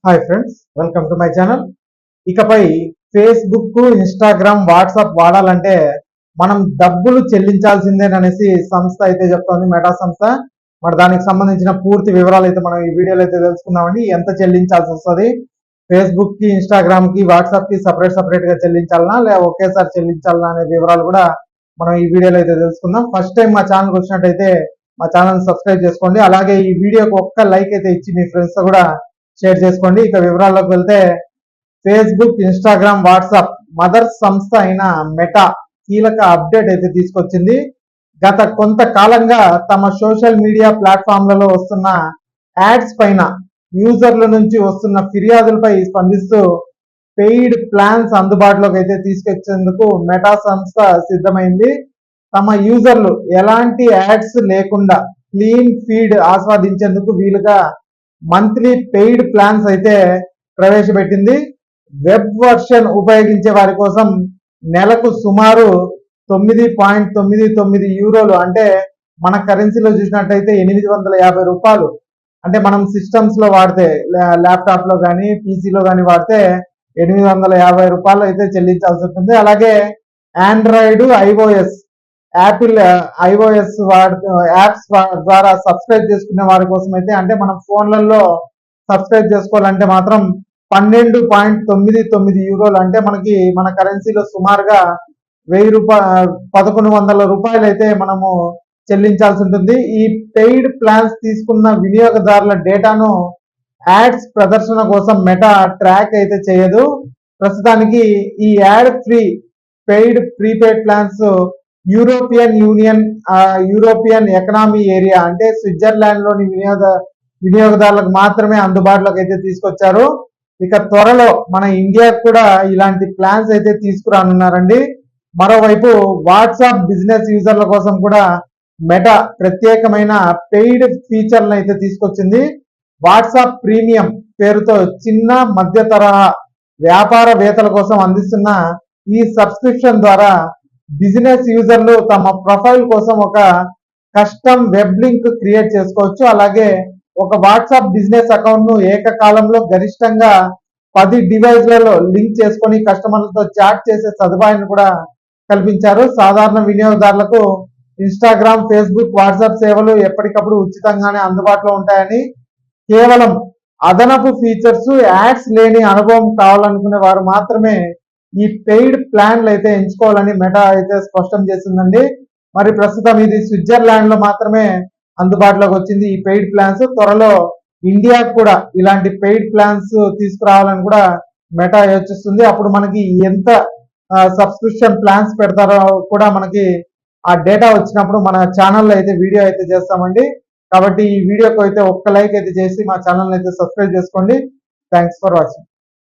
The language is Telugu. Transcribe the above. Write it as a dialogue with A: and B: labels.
A: Hi friends, welcome to my channel. ఇకపై ఫేస్బుక్, ఇన్స్టాగ్రామ్, వాట్సాప్ వాడాలంటే మనం డబ్బులు చెల్లించాల్సిందేననేసి సంస్థ అయితే చెప్తోంది, మెటా సంస్థ. మరి దానికి సంబంధించిన పూర్తి వివరాలు అయితే మనం ఈ వీడియోలో అయితే తెలుసుకుందామండి. ఎంత చెల్లించాల్సి వస్తుంది, ఫేస్బుక్ కి, ఇన్స్టాగ్రామ్ కి, వాట్సాప్ కి సపరేట్ గా చెల్లించాలనా లేదా ఒకేసారి చెల్లించాలనా అనే వివరాలు కూడా మనం ఈ వీడియోలో అయితే తెలుసుకుందాం. ఫస్ట్ టైం మా ఛానల్కి వచ్చినట్టయితే మా ఛానల్ సబ్స్క్రైబ్ చేసుకోండి. అలాగే ఈ వీడియోకి ఒక్క లైక్ అయితే ఇచ్చి మీ ఫ్రెండ్స్ తో కూడా షేర్ చేసుకోండి. ఇక వివరాల్లోకి వెళ్తే, ఫేస్బుక్, ఇన్స్టాగ్రామ్, వాట్సాప్ మదర్ సంస్థ అయిన మెటా కీలక అప్డేట్ అయితే తీసుకొచ్చింది. గత కొంతకాలంగా తమ సోషల్ మీడియా ప్లాట్ఫామ్లలో వస్తున్న యాడ్స్ పైన యూజర్ల నుంచి వస్తున్న ఫిర్యాదులపై స్పందిస్తూ పెయిడ్ ప్లాన్స్ అందుబాటులోకి అయితే తీసుకొచ్చేందుకు మెటా సంస్థ సిద్ధమైంది. తమ యూజర్లు ఎలాంటి యాడ్స్ లేకుండా క్లీన్ ఫీడ్ ఆస్వాదించేందుకు వీలుగా మంత్లీ పెయిడ్ ప్లాన్స్ అయితే ప్రవేశపెట్టింది. వెబ్ వర్షన్ ఉపయోగించే వారి కోసం నెలకు సుమారు 9.99 యూరోలు, అంటే మన కరెన్సీలో చూసినట్టయితే 850 రూపాయలు, అంటే మనం సిస్టమ్స్ లో వాడితే, ల్యాప్టాప్ లో కానీ పీసీలో కానీ వాడితే 850 రూపాయలు అయితే చెల్లించాల్సి ఉంటుంది. అలాగే Android, iOS, Apple iOS apps ద్వారా సబ్స్క్రైబ్ చేసుకునే వారి కోసం అయితే, అంటే మనం ఫోన్లలో సబ్స్క్రైబ్ చేసుకోవాలంటే మాత్రం 12.99 యూరోలు, అంటే మనకి మన కరెన్సీలో సుమారుగా 1100 రూపాయలు అయితే మనము చెల్లించాల్సి ఉంటుంది. ఈ పెయిడ్ ప్లాన్స్ తీసుకున్న వినియోగదారుల డేటాను యాడ్స్ ప్రదర్శన కోసం మెటా ట్రాక్ అయితే చేయదు. ప్రస్తుతానికి ఈ ad free paid prepaid plans European union, European economy area, అంటే స్విట్జర్లాండ్ లోని వినియోగదారులకు మాత్రమే అందుబాటులోకి అయితే తీసుకొచ్చారు. ఇక త్వరలో మన ఇండియాకు కూడా ఇలాంటి ప్లాన్స్ అయితే తీసుకురానున్నారండి. మరోవైపు వాట్సాప్ బిజినెస్ యూజర్ల కోసం కూడా మెటా ప్రత్యేకమైన పెయిడ్ ఫీచర్లను అయితే తీసుకొచ్చింది. వాట్సాప్ ప్రీమియం పేరుతో చిన్న మధ్య తరహా వ్యాపారవేత్తల కోసం అందిస్తున్న ఈ సబ్స్క్రిప్షన్ ద్వారా బిజినెస్ యూజర్లు తమ ప్రొఫైల్ కోసం ఒక కస్టమ్ వెబ్ లింక్ క్రియేట్ చేసుకోవచ్చు. అలాగే ఒక వాట్సాప్ బిజినెస్ అకౌంట్ ను ఏకకాలంలో గరిష్టంగా 10 డివైస్లలో లింక్ చేసుకొని కస్టమర్లతో చాట్ చేసే సదుపాయాన్ని కూడా కల్పించారు. సాధారణ వినియోగదారులకు ఇన్స్టాగ్రామ్, ఫేస్బుక్, వాట్సాప్ సేవలు ఎప్పటికప్పుడు ఉచితంగానే అందుబాటులో ఉంటాయని, కేవలం అదనపు ఫీచర్స్, యాడ్స్ లేని అనుభవం కావాలనుకునే వారు మాత్రమే ఈ పెయిడ్ ప్లాన్లు అయితే ఎంచుకోవాలని మెటా అయితే స్పష్టం చేసిందండి. మరి ప్రస్తుతం ఇది స్విట్జర్లాండ్ లో మాత్రమే అందుబాటులోకి వచ్చింది ఈ పెయిడ్ ప్లాన్స్. త్వరలో ఇండియాకు కూడా ఇలాంటి పెయిడ్ ప్లాన్స్ తీసుకురావాలని కూడా మెటా యోచిస్తుంది. అప్పుడు మనకి ఎంత సబ్స్క్రిప్షన్ ప్లాన్స్ పెడతారో కూడా మనకి ఆ డేటా వచ్చినప్పుడు మన ఛానల్లో అయితే వీడియో అయితే చేస్తామండి. కాబట్టి ఈ వీడియోకి అయితే ఒక్క లైక్ అయితే చేసి మా ఛానల్ అయితే సబ్స్క్రైబ్ చేసుకోండి. Thanks for watching.